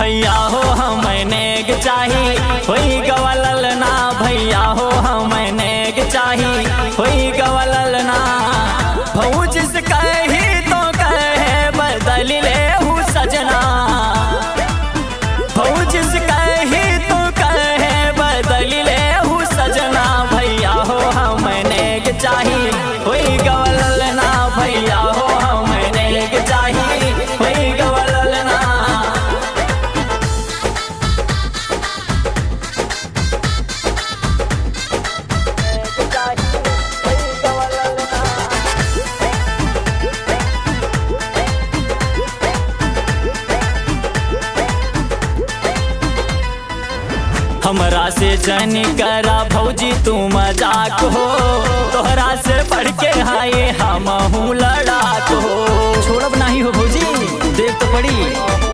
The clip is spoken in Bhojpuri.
भैया हो हमें नेग चाही होई गवलल ना, भैया हो हमें नेग चाही होई गवलल ना। भौज से कही तो कहे बदल ले हूँ सजना, भौज से कही तो कहे बदल ले हूँ सजना। भैया हो हमें नेग चाही होई गवलल ना, भैया हो हमें नेग चाही होई गवलल ना। हमरा से जनी करा भौजी तू मजाक हो, तोहरा से पढ़ के हाय हम हूँ लड़ाक हो। छोड़ब नहीं हो भौजी, देख तो पड़ी।